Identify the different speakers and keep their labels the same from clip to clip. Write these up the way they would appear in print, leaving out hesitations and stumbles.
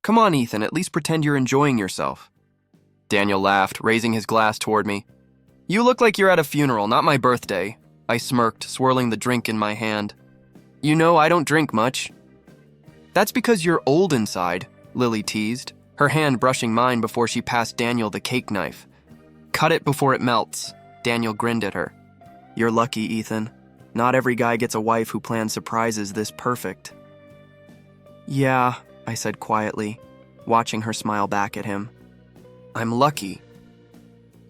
Speaker 1: Come on, Ethan, at least pretend you're enjoying yourself. Daniel laughed, raising his glass toward me. You look like you're at a funeral, not my birthday. I smirked, swirling the drink in my hand. You know, I don't drink much. That's because you're old inside, Lily teased, her hand brushing mine before she passed Daniel the cake knife. Cut it before it melts. Daniel grinned at her. You're lucky, Ethan. Not every guy gets a wife who plans surprises this perfect. Yeah, I said quietly, watching her smile back at him. I'm lucky.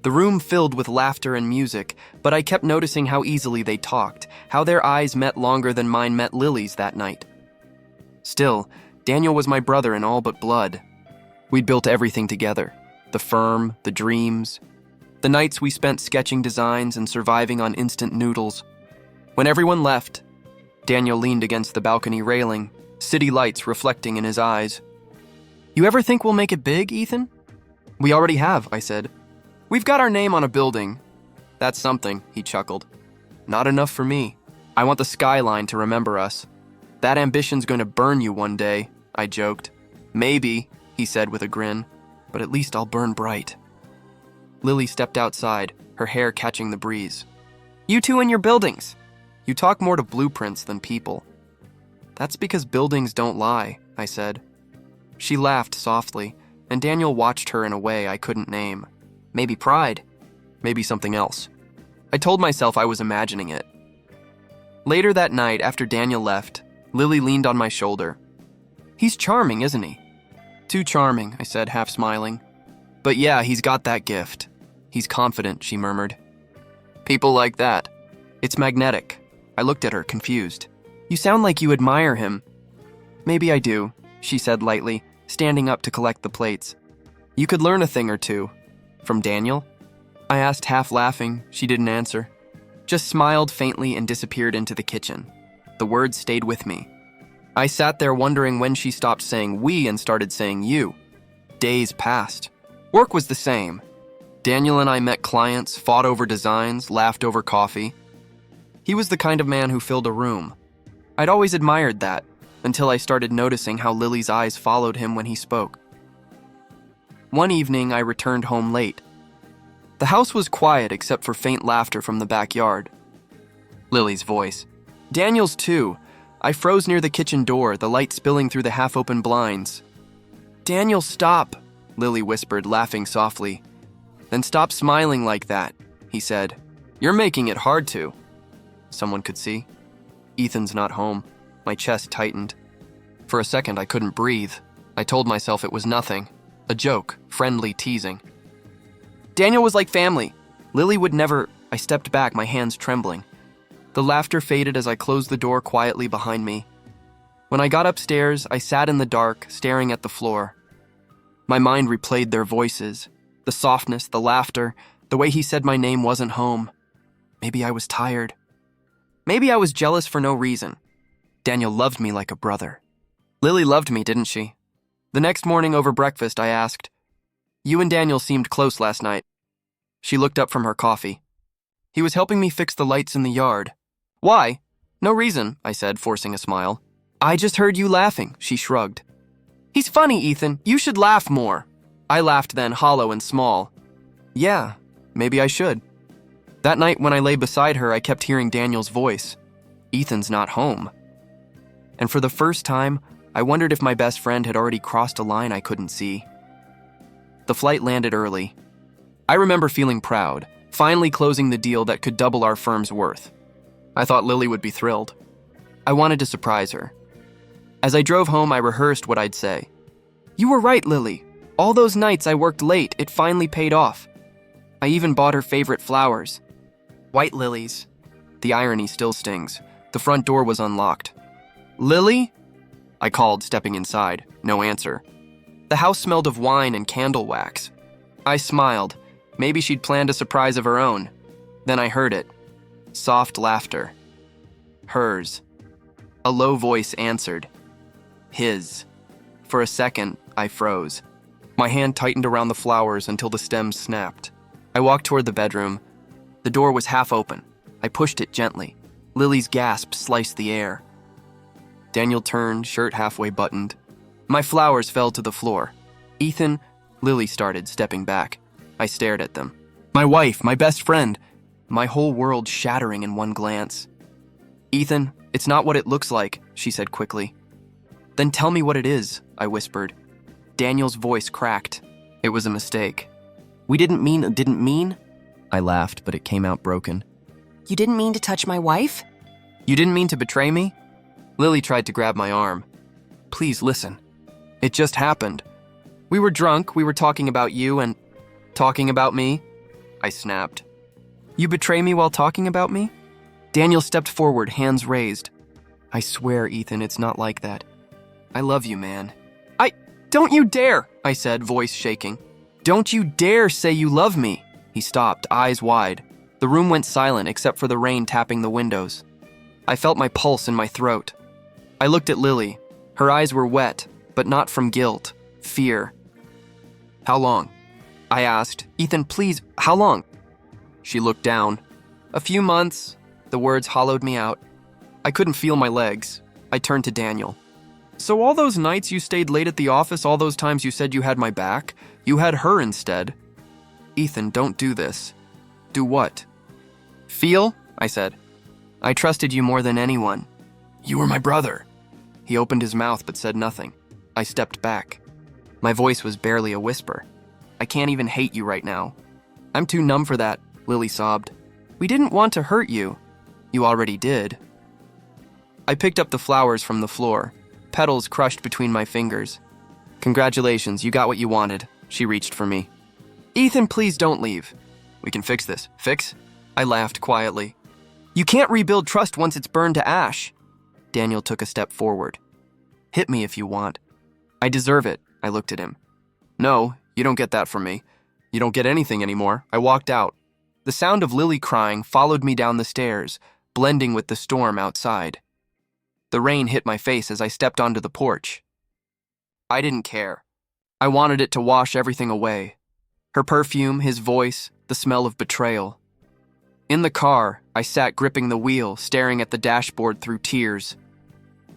Speaker 1: The room filled with laughter and music, but I kept noticing how easily they talked, how their eyes met longer than mine met Lily's that night. Still, Daniel was my brother in all but blood. We'd built everything together, the firm, the dreams, the nights we spent sketching designs and surviving on instant noodles. When everyone left, Daniel leaned against the balcony railing, city lights reflecting in his eyes. You ever think we'll make it big, Ethan? We already have, I said. We've got our name on a building. That's something, he chuckled. Not enough for me. I want the skyline to remember us. That ambition's going to burn you one day, I joked. Maybe, he said with a grin, but at least I'll burn bright. Lily stepped outside, her hair catching the breeze. You two in your buildings. You talk more to blueprints than people. That's because buildings don't lie, I said. She laughed softly, and Daniel watched her in a way I couldn't name. Maybe pride, maybe something else. I told myself I was imagining it. Later that night, after Daniel left, Lily leaned on my shoulder. He's charming, isn't he? Too charming, I said, half smiling. But yeah, he's got that gift. He's confident, she murmured. People like that. It's magnetic. I looked at her, confused. You sound like you admire him. Maybe I do, she said lightly, standing up to collect the plates. You could learn a thing or two. From Daniel? I asked, half laughing. She didn't answer. Just smiled faintly and disappeared into the kitchen. The words stayed with me. I sat there wondering when she stopped saying we and started saying you. Days passed. Work was the same. Daniel and I met clients, fought over designs, laughed over coffee. He was the kind of man who filled a room. I'd always admired that, until I started noticing how Lily's eyes followed him when he spoke. One evening, I returned home late. The house was quiet except for faint laughter from the backyard. Lily's voice. Daniel's too. I froze near the kitchen door, the light spilling through the half-open blinds. Daniel, stop, Lily whispered, laughing softly. Then stop smiling like that, he said. You're making it hard to. Someone could see. Ethan's not home. My chest tightened. For a second, I couldn't breathe. I told myself it was nothing. A joke, friendly teasing. Daniel was like family. Lily would never... I stepped back, my hands trembling. The laughter faded as I closed the door quietly behind me. When I got upstairs, I sat in the dark, staring at the floor. My mind replayed their voices. The softness, the laughter, the way he said my name wasn't home. Maybe I was tired. Maybe I was jealous for no reason. Daniel loved me like a brother. Lily loved me, didn't she? The next morning over breakfast, I asked, You and Daniel seemed close last night. She looked up from her coffee. He was helping me fix the lights in the yard. Why? No reason, I said, forcing a smile. I just heard you laughing, she shrugged. He's funny, Ethan. You should laugh more. I laughed then, hollow and small. Yeah, maybe I should. That night when I lay beside her, I kept hearing Daniel's voice. Ethan's not home. And for the first time, I wondered if my best friend had already crossed a line I couldn't see. The flight landed early. I remember feeling proud, finally closing the deal that could double our firm's worth. I thought Lily would be thrilled. I wanted to surprise her. As I drove home, I rehearsed what I'd say. You were right, Lily. All those nights I worked late, it finally paid off. I even bought her favorite flowers. White lilies. The irony still stings. The front door was unlocked. Lily? I called, stepping inside. No answer. The house smelled of wine and candle wax. I smiled. Maybe she'd planned a surprise of her own. Then I heard it. Soft laughter. Hers. A low voice answered. His. For a second, I froze. My hand tightened around the flowers until the stems snapped. I walked toward the bedroom. The door was half open. I pushed it gently. Lily's gasp sliced the air. Daniel turned, shirt halfway buttoned. My flowers fell to the floor. Ethan, Lily started stepping back. I stared at them. My wife, my best friend, my whole world shattering in one glance. Ethan, it's not what it looks like, she said quickly. Then tell me what it is, I whispered. Daniel's voice cracked. It was a mistake. We didn't mean? I laughed, but it came out broken.
Speaker 2: You didn't mean to touch my wife?
Speaker 1: You didn't mean to betray me? Lily tried to grab my arm. Please listen. It just happened. We were drunk, we were talking about you and talking about me. I snapped. You betray me while talking about me? Daniel stepped forward, hands raised. I swear, Ethan, it's not like that. I love you, man. Don't you dare, I said, voice shaking. Don't you dare say you love me. He stopped, eyes wide. The room went silent except for the rain tapping the windows. I felt my pulse in my throat. I looked at Lily. Her eyes were wet, but not from guilt, fear. How long? I asked. Ethan, please, how long? She looked down. A few months. The words hollowed me out. I couldn't feel my legs. I turned to Daniel. So all those nights you stayed late at the office, all those times you said you had my back, you had her instead. Ethan, don't do this. Do what? Feel? I said. I trusted you more than anyone. You were my brother. He opened his mouth but said nothing. I stepped back. My voice was barely a whisper. I can't even hate you right now. I'm too numb for that, Lily sobbed. We didn't want to hurt you. You already did. I picked up the flowers from the floor, petals crushed between my fingers. Congratulations, you got what you wanted. She reached for me. Ethan, please don't leave. We can fix this. Fix? I laughed quietly. You can't rebuild trust once it's burned to ash. Daniel took a step forward. Hit me if you want. I deserve it, I looked at him. No, you don't get that from me. You don't get anything anymore. I walked out. The sound of Lily crying followed me down the stairs, blending with the storm outside. The rain hit my face as I stepped onto the porch. I didn't care. I wanted it to wash everything away. Her perfume, his voice, the smell of betrayal. In the car, I sat gripping the wheel, staring at the dashboard through tears.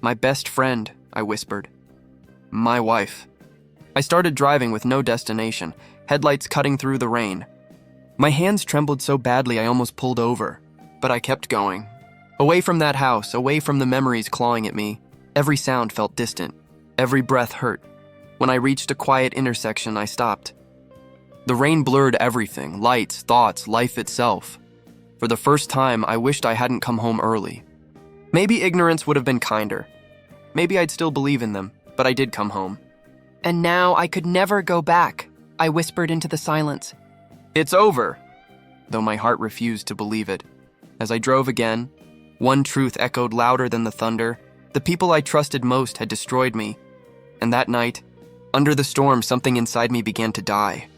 Speaker 1: My best friend, I whispered. My wife. I started driving with no destination, headlights cutting through the rain. My hands trembled so badly I almost pulled over, but I kept going. Away from that house, away from the memories clawing at me. Every sound felt distant. Every breath hurt. When I reached a quiet intersection, I stopped. The rain blurred everything, lights, thoughts, life itself. For the first time, I wished I hadn't come home early. Maybe ignorance would have been kinder. Maybe I'd still believe in them, but I did come home.
Speaker 2: And now I could never go back, I whispered into the silence.
Speaker 1: It's over, though my heart refused to believe it. As I drove again, one truth echoed louder than the thunder. The people I trusted most had destroyed me. And that night, under the storm, something inside me began to die.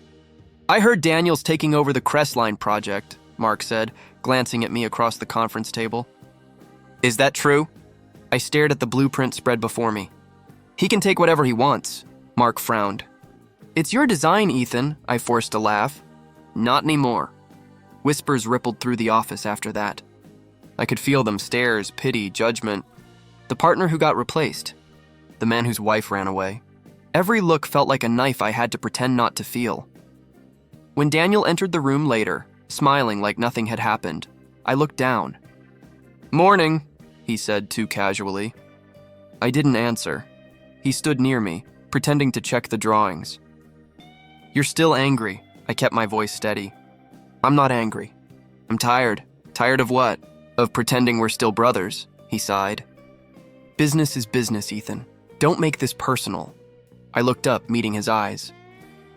Speaker 1: I heard Daniel's taking over the Crestline project, Mark said, glancing at me across the conference table. Is that true? I stared at the blueprint spread before me. He can take whatever he wants, Mark frowned. It's your design, Ethan, I forced a laugh. Not anymore. Whispers rippled through the office after that. I could feel them, stares, pity, judgment. The partner who got replaced. The man whose wife ran away. Every look felt like a knife I had to pretend not to feel. When Daniel entered the room later, smiling like nothing had happened, I looked down. Morning, he said too casually. I didn't answer. He stood near me, pretending to check the drawings. You're still angry. I kept my voice steady. I'm not angry. I'm tired. Tired of what? Of pretending we're still brothers, he sighed. Business is business, Ethan. Don't make this personal. I looked up, meeting his eyes.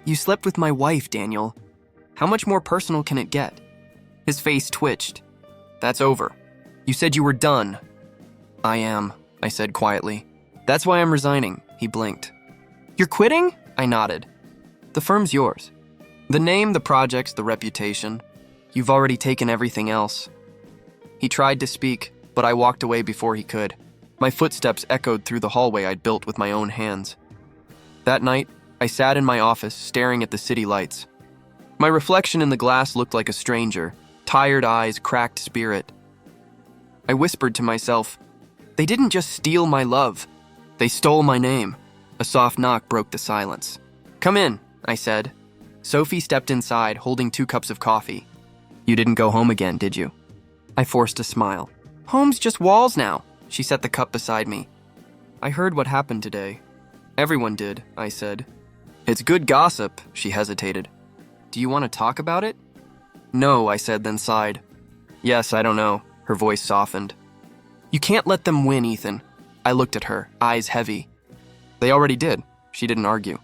Speaker 1: You slept with my wife, Daniel. How much more personal can it get? His face twitched. That's over. You said you were done. I am, I said quietly. That's why I'm resigning, he blinked. You're quitting? I nodded. The firm's yours. The name, the projects, the reputation. You've already taken everything else. He tried to speak, but I walked away before he could. My footsteps echoed through the hallway I'd built with my own hands. That night, I sat in my office, staring at the city lights. My reflection in the glass looked like a stranger, tired eyes, cracked spirit. I whispered to myself, they didn't just steal my love. They stole my name, a A soft knock broke the silence. "Come in," I said. Sophie stepped inside, holding 2 cups of coffee. "You didn't go home again, did you?" I forced a smile. "Home's just walls now." She set the cup beside me. "I heard what happened today." "Everyone did," I said. "It's good gossip," she hesitated. "Do you want to talk about it?" "No," I said, then sighed. "Yes, I don't know." Her voice softened. "You can't let them win, Ethan." I looked at her, eyes heavy. "They already did." She didn't argue.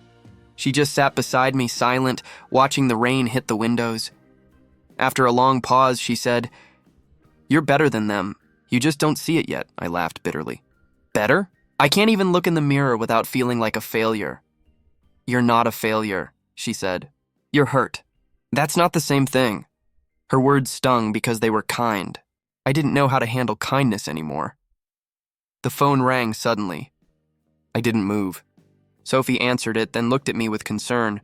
Speaker 1: She just sat beside me, silent, watching the rain hit the windows. After a long pause, she said, "You're better than them. You just don't see it yet," I laughed bitterly. "Better? I can't even look in the mirror without feeling like a failure." "You're not a failure," she said. "You're hurt." "That's not the same thing." Her words stung because they were kind. I didn't know how to handle kindness anymore. The phone rang suddenly. I didn't move. Sophie answered it, then looked at me with concern.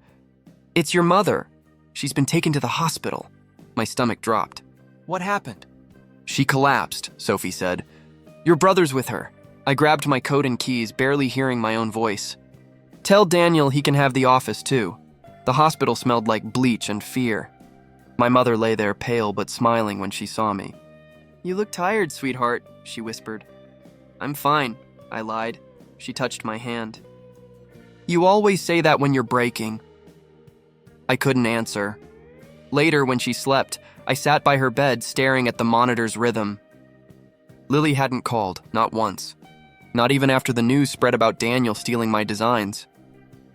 Speaker 1: "It's your mother. She's been taken to the hospital." My stomach dropped. "What happened?" "She collapsed," Sophie said. "Your brother's with her." I grabbed my coat and keys, barely hearing my own voice. "Tell Daniel he can have the office too." The hospital smelled like bleach and fear. My mother lay there pale but smiling when she saw me. "You look tired, sweetheart," she whispered. "I'm fine," I lied. She touched my hand. "You always say that when you're breaking." I couldn't answer. Later, when she slept, I sat by her bed staring at the monitor's rhythm. Lily hadn't called, not once. Not even after the news spread about Daniel stealing my designs.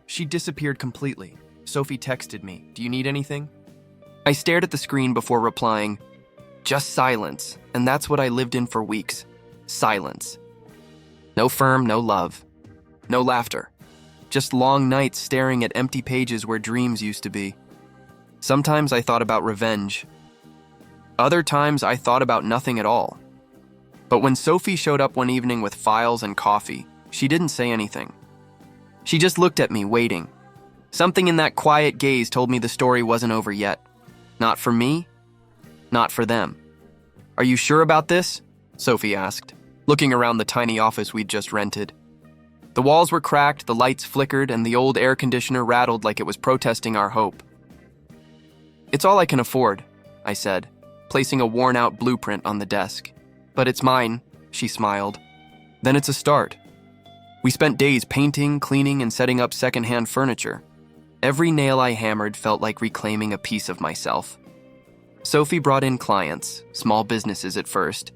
Speaker 1: She disappeared completely. Sophie texted me, "Do you need anything?" I stared at the screen before replying. Just silence, and that's what I lived in for weeks. Silence. No firm, no love. No laughter. Just long nights staring at empty pages where dreams used to be. Sometimes I thought about revenge. Other times I thought about nothing at all. But when Sophie showed up one evening with files and coffee, she didn't say anything. She just looked at me, waiting. Something in that quiet gaze told me the story wasn't over yet. Not for me, not for them. "Are you sure about this?" Sophie asked, looking around the tiny office we'd just rented. The walls were cracked, the lights flickered, and the old air conditioner rattled like it was protesting our hope. "It's all I can afford," I said, placing a worn-out blueprint on the desk. "But it's mine," she smiled. "Then it's a start." We spent days painting, cleaning, and setting up secondhand furniture. Every nail I hammered felt like reclaiming a piece of myself. Sophie brought in clients, small businesses at first.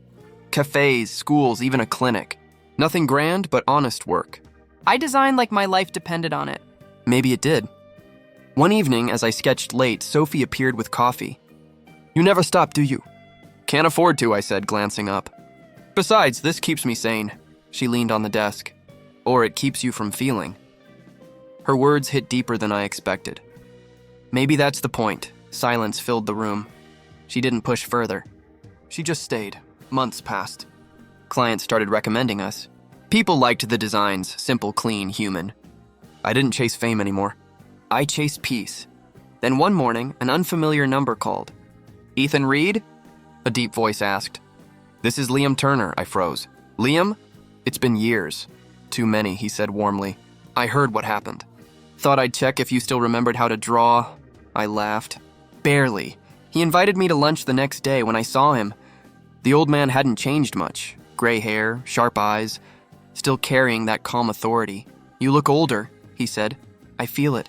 Speaker 1: Cafes, schools, even a clinic. Nothing grand, but honest work.
Speaker 2: I designed like my life depended on it.
Speaker 1: Maybe it did. One evening, as I sketched late, Sophie appeared with coffee. "You never stop, do you?" "Can't afford to," I said, glancing up. "Besides, this keeps me sane." She leaned on the desk. "Or it keeps you from feeling." Her words hit deeper than I expected. Maybe that's the point. Silence filled the room. She didn't push further. She just stayed. Months passed. Clients started recommending us. People liked the designs, simple, clean, human. I didn't chase fame anymore. I chased peace. Then one morning, an unfamiliar number called. "Ethan Reed?" A deep voice asked. "This is Liam Turner," I froze. "Liam? It's been years." "Too many," he said warmly. "I heard what happened. Thought I'd check if you still remembered how to draw." I laughed. "Barely. He invited me to lunch the next day. When I saw him, the old man hadn't changed much. Gray hair, sharp eyes, still carrying that calm authority. "You look older," he said. "I feel it."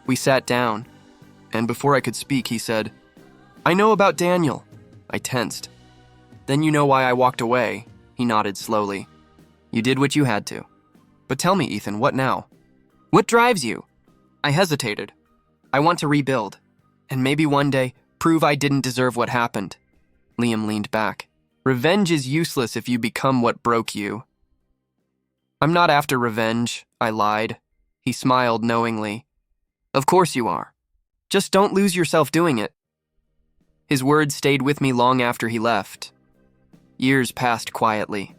Speaker 1: We sat down, and before I could speak, he said, "I know about Daniel." I tensed. "Then you know why I walked away," he nodded slowly. "You did what you had to. But tell me, Ethan, what now? What drives you?" I hesitated. "I want to rebuild, and maybe one day prove I didn't deserve what happened." Liam leaned back. "Revenge is useless if you become what broke you." "I'm not after revenge," I lied. He smiled knowingly. "Of course you are. Just don't lose yourself doing it." His words stayed with me long after he left. Years passed quietly.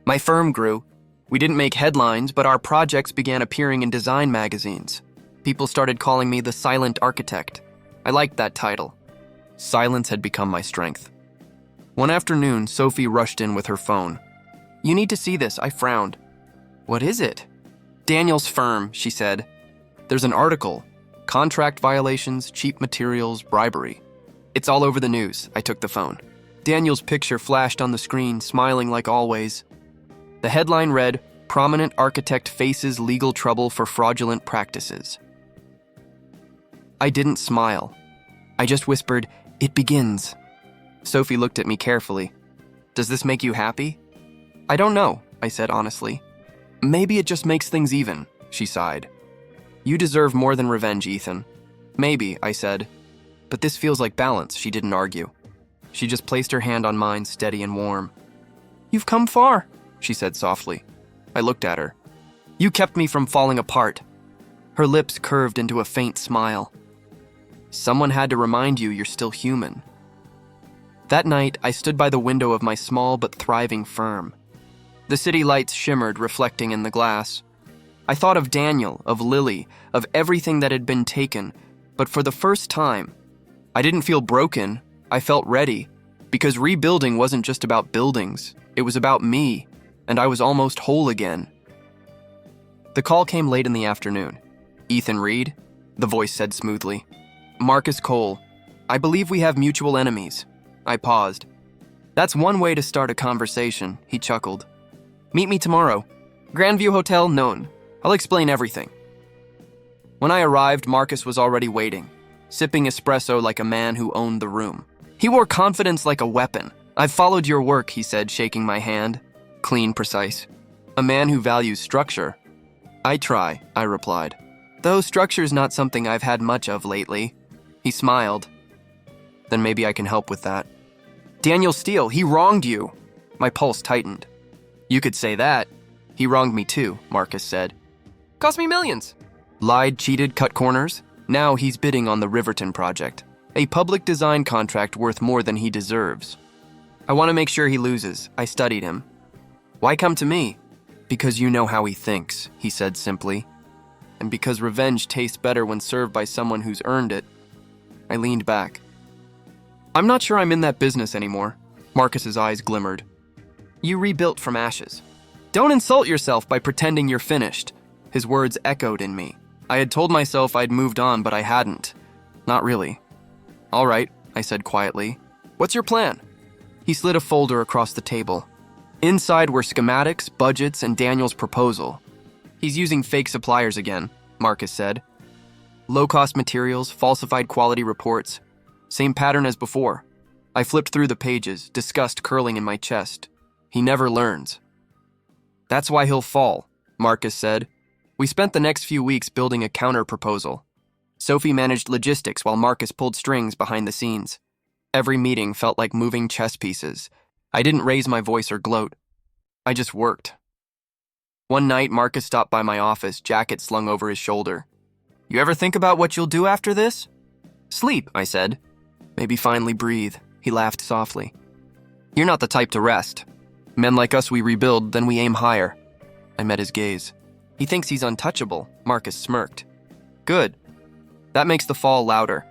Speaker 1: My firm grew. We didn't make headlines, but our projects began appearing in design magazines. People started calling me the Silent Architect. I liked that title. Silence had become my strength. One afternoon, Sophie rushed in with her phone. "You need to see this," I frowned. "What is it?" Daniel's firm, she said. There's an article. Contract violations, cheap materials, bribery. It's all over the news. I took the phone. Daniel's picture flashed on the screen, smiling like always. The headline read, "Prominent architect faces legal trouble for fraudulent practices." I didn't smile. I just whispered, "It begins." Sophie looked at me carefully. "Does this make you happy?" "I don't know," I said honestly. "Maybe it just makes things even," she sighed. "You deserve more than revenge, Ethan." "Maybe," I said. "But this feels like balance," she didn't argue. She just placed her hand on mine, steady and warm. "You've come far," she said softly. I looked at her. "You kept me from falling apart." Her lips curved into a faint smile. "Someone had to remind you you're still human." That night, I stood by the window of my small but thriving firm. The city lights shimmered, reflecting in the glass. I thought of Daniel, of Lily, of everything that had been taken, but for the first time, I didn't feel broken. I felt ready, because rebuilding wasn't just about buildings. It was about me, and I was almost whole again. The call came late in the afternoon. "Ethan Reed?" the voice said smoothly. "Marcus Cole. I believe we have mutual enemies." I paused. "That's one way to start a conversation," he chuckled. "Meet me tomorrow. Grandview Hotel, known. I'll explain everything." When I arrived, Marcus was already waiting, sipping espresso like a man who owned the room. He wore confidence like a weapon. "I've followed your work," he said, shaking my hand. Clean, precise. "A man who values structure." "I try," I replied. "Though structure's not something I've had much of lately." He smiled. "Then maybe I can help with that." "Daniel Steele, he wronged you." My pulse tightened. "You could say that. He wronged me too," Marcus said. "Cost me millions." "Lied, cheated, cut corners. Now he's bidding on the Riverton project. A public design contract worth more than he deserves. I want to make sure he loses." I studied him. "Why come to me?" "Because you know how he thinks," he said simply. "And because revenge tastes better when served by someone who's earned it." I leaned back. "I'm not sure I'm in that business anymore." Marcus's eyes glimmered. "You rebuilt from ashes. Don't insult yourself by pretending you're finished." His words echoed in me. I had told myself I'd moved on, but I hadn't. Not really. "All right," I said quietly. "What's your plan?" He slid a folder across the table. Inside were schematics, budgets, and Daniel's proposal. "He's using fake suppliers again," Marcus said. "Low-cost materials, falsified quality reports. Same pattern as before." I flipped through the pages, disgust curling in my chest. He never learns. "That's why he'll fall," Marcus said. We spent the next few weeks building a counter-proposal. Sophie managed logistics while Marcus pulled strings behind the scenes. Every meeting felt like moving chess pieces. I didn't raise my voice or gloat. I just worked. One night, Marcus stopped by my office, jacket slung over his shoulder. "You ever think about what you'll do after this?" "Sleep," I said. "Maybe finally breathe." He laughed softly. "You're not the type to rest. Men like us, we rebuild, then we aim higher." I met his gaze. "He thinks he's untouchable," Marcus smirked. "Good. That makes the fall louder."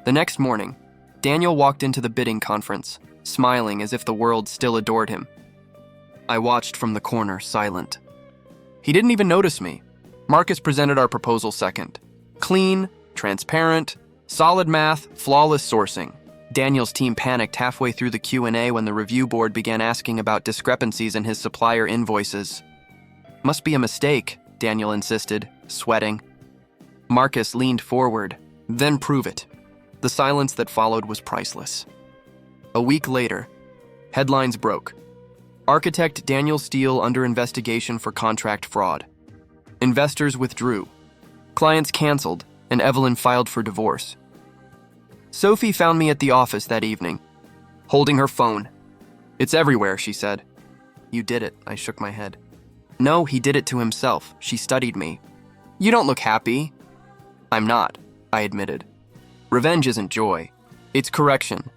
Speaker 1: The next morning, Daniel walked into the bidding conference, smiling as if the world still adored him. I watched from the corner, silent. He didn't even notice me. Marcus presented our proposal second. Clean, transparent, solid math, flawless sourcing. Daniel's team panicked halfway through the Q&A when the review board began asking about discrepancies in his supplier invoices. "Must be a mistake," Daniel insisted, sweating. Marcus leaned forward. "Then prove it." The silence that followed was priceless. A week later, headlines broke. Architect Daniel Steele under investigation for contract fraud. Investors withdrew. Clients canceled, and Evelyn filed for divorce. Sophie found me at the office that evening, holding her phone. "It's everywhere," she said. "You did it," I shook my head. "No, he did it to himself." She studied me. "You don't look happy." "I'm not," I admitted. "Revenge isn't joy. It's correction."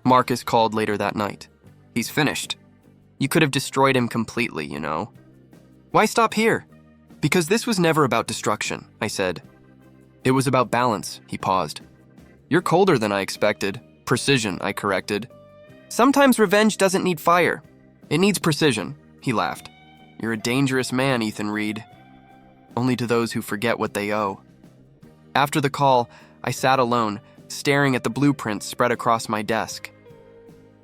Speaker 1: Marcus called later that night. "He's finished. You could have destroyed him completely, you know." "Why stop here?" "Because this was never about destruction," I said. "It was about balance," he paused. "You're colder than I expected." "Precision," I corrected. "Sometimes revenge doesn't need fire. It needs precision," he laughed. "You're a dangerous man, Ethan Reed." only to those who forget what they owe. After the call, I sat alone, staring at the blueprints spread across my desk.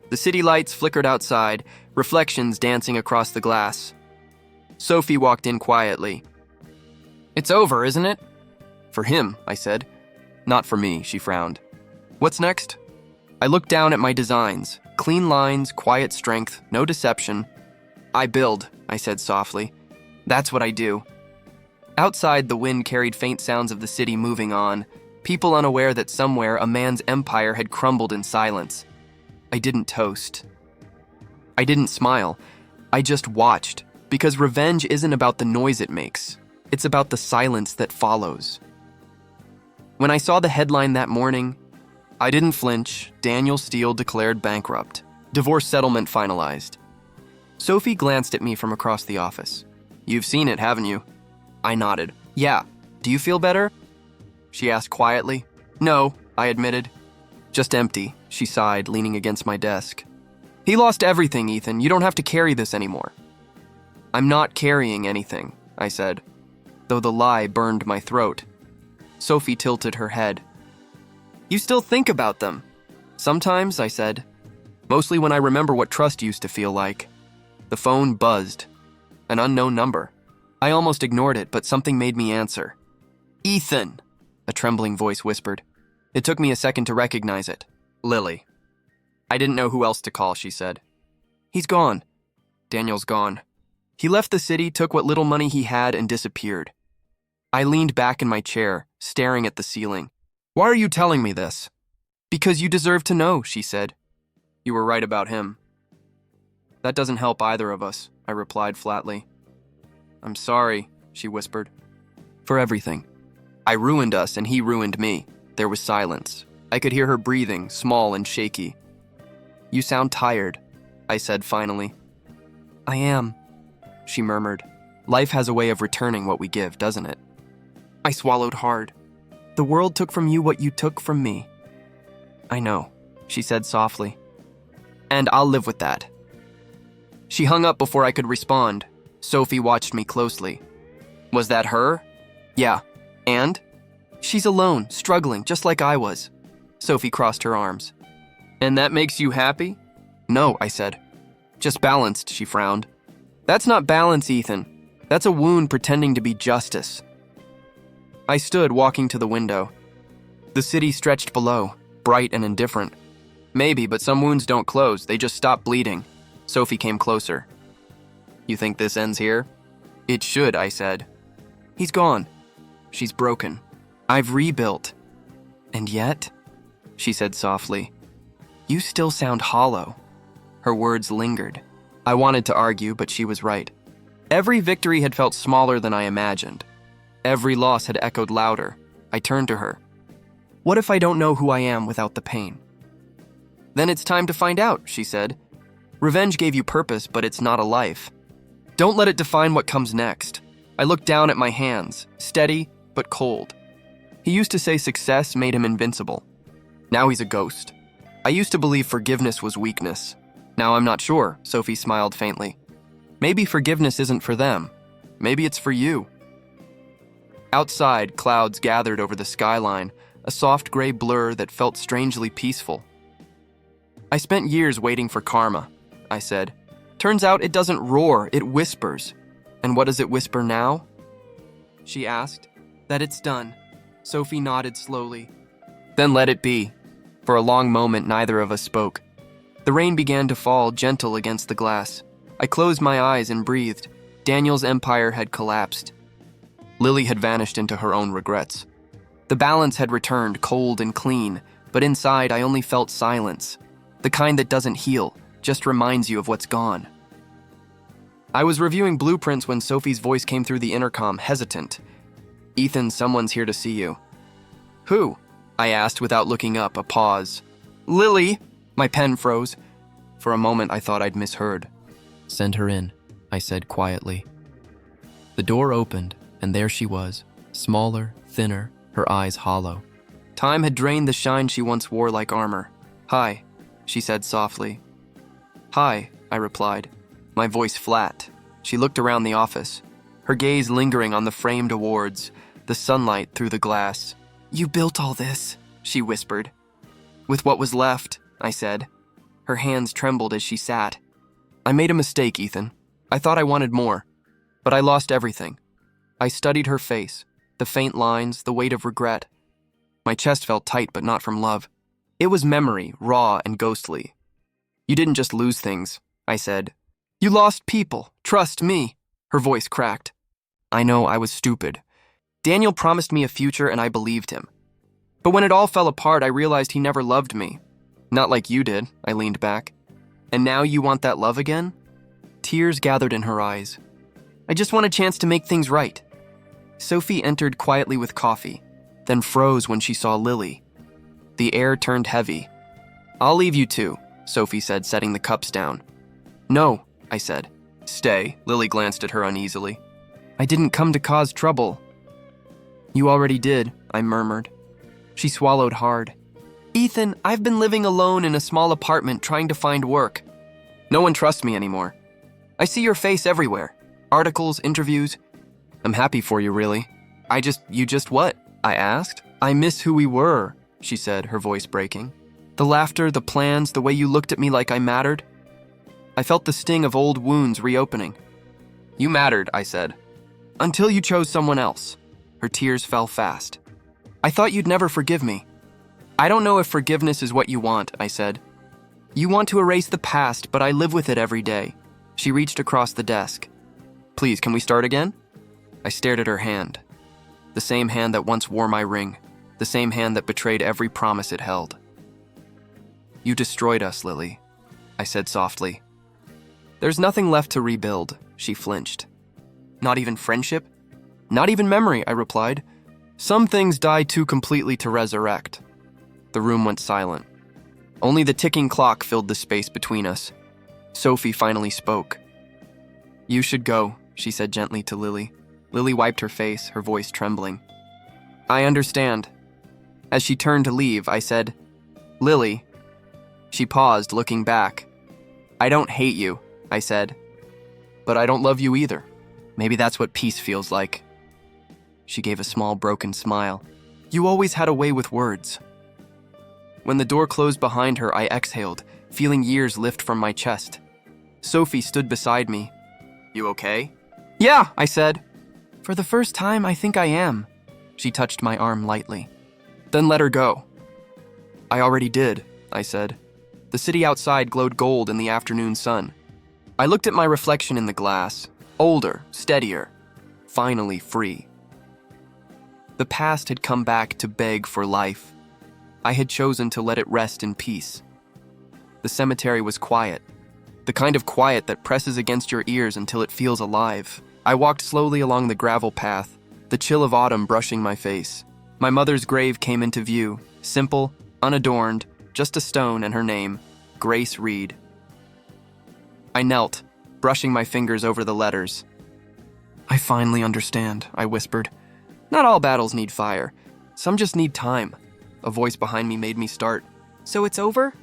Speaker 1: The city lights flickered outside, reflections dancing across the glass. Sophie walked in quietly. "It's over, isn't it?" "For him," I said. "Not for me," she frowned. "What's next?" I looked down at my designs. Clean lines, quiet strength, no deception. "I build," I said softly. "That's what I do." Outside, the wind carried faint sounds of the city moving on, people unaware that somewhere a man's empire had crumbled in silence. I didn't toast. I didn't smile. I just watched, because revenge isn't about the noise it makes. It's about the silence that follows. When I saw the headline that morning, I didn't flinch. Daniel Steele declared bankrupt. Divorce settlement finalized. Sophie glanced at me from across the office. "You've seen it, haven't you?" I nodded. "Yeah. Do you feel better?" She asked quietly. "No," I admitted. "Just empty," she sighed, leaning against my desk. "He lost everything, Ethan. You don't have to carry this anymore." "I'm not carrying anything," I said, though the lie burned my throat. Sophie tilted her head. "You still think about them?" "Sometimes," I said. "Mostly when I remember what trust used to feel like." The phone buzzed. An unknown number. I almost ignored it, but something made me answer. "Ethan," a trembling voice whispered. It took me a second to recognize it. Lily. I didn't know who else to call, she said. "He's gone." "Daniel's gone. He left the city, took what little money he had, and disappeared." I leaned back in my chair, staring at the ceiling. "Why are you telling me this?" "Because you deserve to know," she said. "You were right about him." "That doesn't help either of us," I replied flatly. "I'm sorry," she whispered. "For everything. I ruined us and he ruined me." There was silence. I could hear her breathing, small and shaky. "You sound tired," I said finally. "I am," she murmured. "Life has a way of returning what we give, doesn't it?" I swallowed hard. "The world took from you what you took from me." "I know," she said softly. "And I'll live with that." She hung up before I could respond. Sophie watched me closely. "Was that her?" "Yeah. And?" "She's alone, struggling, just like I was." Sophie crossed her arms. "And that makes you happy?" "No," I said. "Just balanced," she frowned. "That's not balance, Ethan. That's a wound pretending to be justice." I stood, walking to the window. The city stretched below, bright and indifferent. Maybe, but some wounds don't close, they just stop bleeding. Sophie came closer. "You think this ends here?" "It should," I said. "He's gone. She's broken. I've rebuilt. And yet," she said softly, "you still sound hollow." Her words lingered. I wanted to argue, but she was right. Every victory had felt smaller than I imagined. Every loss had echoed louder. I turned to her. "What if I don't know who I am without the pain?" "Then it's time to find out," she said. "Revenge gave you purpose, but it's not a life. Don't let it define what comes next." I looked down at my hands, steady but cold. He used to say success made him invincible. Now he's a ghost. I used to believe forgiveness was weakness. Now I'm not sure, Sophie smiled faintly. Maybe forgiveness isn't for them. Maybe it's for you. Outside, clouds gathered over the skyline, a soft gray blur that felt strangely peaceful. "I spent years waiting for karma," I said. "Turns out it doesn't roar, it whispers." "And what does it whisper now?" she asked. "That it's done." Sophie nodded slowly. "Then let it be." For a long moment, neither of us spoke. The rain began to fall, gentle against the glass. I closed my eyes and breathed. Daniel's empire had collapsed. Lily had vanished into her own regrets. The balance had returned, cold and clean, but inside I only felt silence. The kind that doesn't heal, just reminds you of what's gone. I was reviewing blueprints when Sophie's voice came through the intercom, hesitant. "Ethan, someone's here to see you." "Who?" I asked without looking up, a pause. "Lily!" My pen froze. For a moment I thought I'd misheard. "Send her in," I said quietly. The door opened, and there she was, smaller, thinner, her eyes hollow. Time had drained the shine she once wore like armor. "Hi," she said softly. "Hi," I replied, my voice flat. She looked around the office. her gaze lingering on the framed awards, the sunlight through the glass.
Speaker 2: You built all this,
Speaker 1: she whispered. With what was left, I said. Her hands trembled as she sat. I made a mistake, Ethan. I thought I wanted more, but I lost everything. I studied her face, the faint lines, the weight of regret. My chest felt tight, but not from love. It was memory, raw and ghostly. You didn't just lose things, I said. You lost people. Trust me. Her voice cracked. I know I was stupid. Daniel promised me a future and I believed him. But when it all fell apart, I realized he never loved me. Not like you did, I leaned back. And now you want that love again? Tears gathered in her eyes. I just want a chance to make things right. Sophie entered quietly with coffee, then froze when she saw Lily. The air turned heavy. I'll leave you two, Sophie said, setting the cups down. No, I said. Stay, Lily glanced at her uneasily. I didn't come to cause trouble. You already did, I murmured. She swallowed hard. Ethan, I've been living alone in a small apartment trying to find work. No one trusts me anymore. I see your face everywhere. Articles, interviews. I'm happy for you, really. You just what? I asked. I miss who we were, she said, her voice breaking. The laughter, the plans, the way you looked at me like I mattered. I felt the sting of old wounds reopening. You mattered, I said. Until you chose someone else. Her tears fell fast. I thought you'd never forgive me. I don't know if forgiveness is what you want, I said. You want to erase the past, but I live with it every day. She reached across the desk. Please, can we start again? I stared at her hand. The same hand that once wore my ring. The same hand that betrayed every promise it held. You destroyed us, Lily, I said softly. There's nothing left to rebuild, she flinched. Not even friendship? Not even memory, I replied. Some things die too completely to resurrect. The room went silent. Only the ticking clock filled the space between us. Sophie finally spoke. You should go, she said gently to Lily. Lily wiped her face, her voice trembling. I understand. As she turned to leave, I said, Lily. She paused, looking back. I don't hate you, I said. But I don't love you either. Maybe that's what peace feels like. She gave a small, broken smile. You always had a way with words. When the door closed behind her, I exhaled, feeling years lift from my chest. Sophie stood beside me. You okay? Yeah, I said. For the first time, I think I am. She touched my arm lightly. Then let her go. I already did, I said. The city outside glowed gold in the afternoon sun. I looked at my reflection in the glass, older, steadier, finally free. The past had come back to beg for life. I had chosen to let it rest in peace. The cemetery was quiet, the kind of quiet that presses against your ears until it feels alive. I walked slowly along the gravel path, the chill of autumn brushing my face. My mother's grave came into view, simple, unadorned, just a stone and her name, Grace Reed. I knelt, brushing my fingers over the letters. I finally understand, I whispered. Not all battles need fire. Some just need time. A voice behind me made me start. So it's over?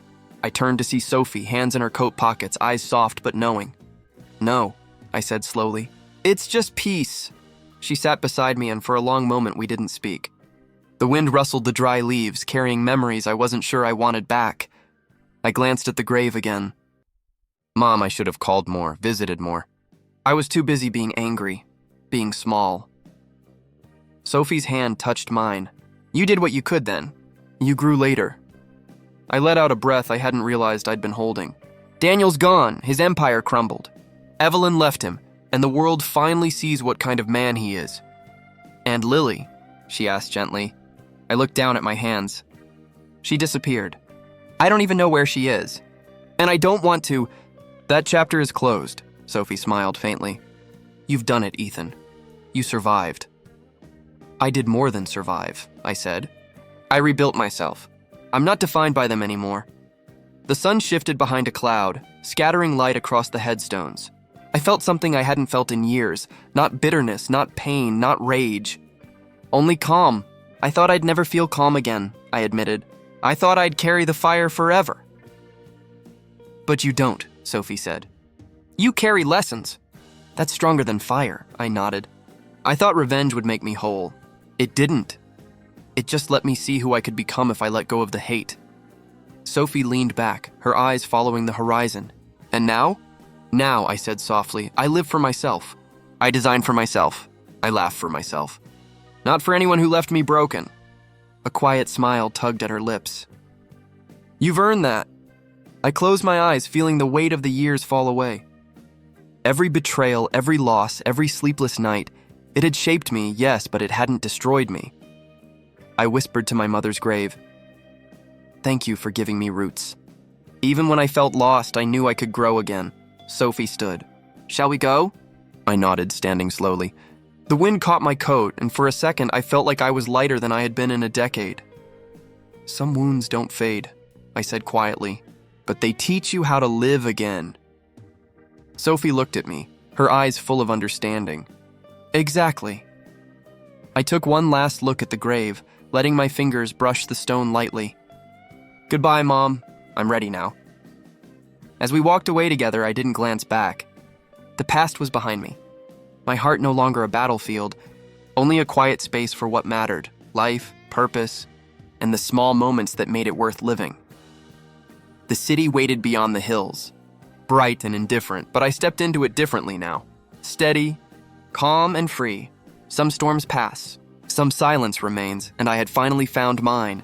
Speaker 1: I turned to see Sophie, hands in her coat pockets, eyes soft but knowing. No, I said slowly. It's just peace. She sat beside me and for a long moment we didn't speak. The wind rustled the dry leaves, carrying memories I wasn't sure I wanted back. I glanced at the grave again. Mom, I should have called more, visited more. I was too busy being angry, being small. Sophie's hand touched mine. You did what you could then. You grew later. I let out a breath I hadn't realized I'd been holding. Daniel's gone, his empire crumbled. Evelyn left him, and the world finally sees what kind of man he is. And Lily, she asked gently. I looked down at my hands. She disappeared. I don't even know where she is. And I don't want to. That chapter is closed, Sophie smiled faintly. You've done it, Ethan. You survived. I did more than survive, I said. I rebuilt myself. I'm not defined by them anymore. The sun shifted behind a cloud, scattering light across the headstones. I felt something I hadn't felt in years. Not bitterness, not pain, not rage. Only calm. I thought I'd never feel calm again, I admitted. I thought I'd carry the fire forever. But you don't, Sophie said. You carry lessons. That's stronger than fire, I nodded. I thought revenge would make me whole. It didn't. It just let me see who I could become if I let go of the hate. Sophie leaned back, her eyes following the horizon. And now? Now, I said softly, I live for myself. I design for myself. I laugh for myself. Not for anyone who left me broken. A quiet smile tugged at her lips. You've earned that. I closed my eyes, feeling the weight of the years fall away. Every betrayal, every loss, every sleepless night, it had shaped me, yes, but it hadn't destroyed me. I whispered to my mother's grave, "Thank you for giving me roots." Even when I felt lost, I knew I could grow again. Sophie stood. "Shall we go?" I nodded, standing slowly. The wind caught my coat, and for a second I felt like I was lighter than I had been in a decade. "Some wounds don't fade," I said quietly, "but they teach you how to live again." Sophie looked at me, her eyes full of understanding. Exactly. I took one last look at the grave, letting my fingers brush the stone lightly. "Goodbye, Mom. I'm ready now." As we walked away together, I didn't glance back. The past was behind me. My heart no longer a battlefield, only a quiet space for what mattered, life, purpose, and the small moments that made it worth living. The city waited beyond the hills, bright and indifferent, but I stepped into it differently now. Steady, calm and free. Some storms pass, some silence remains, and I had finally found mine.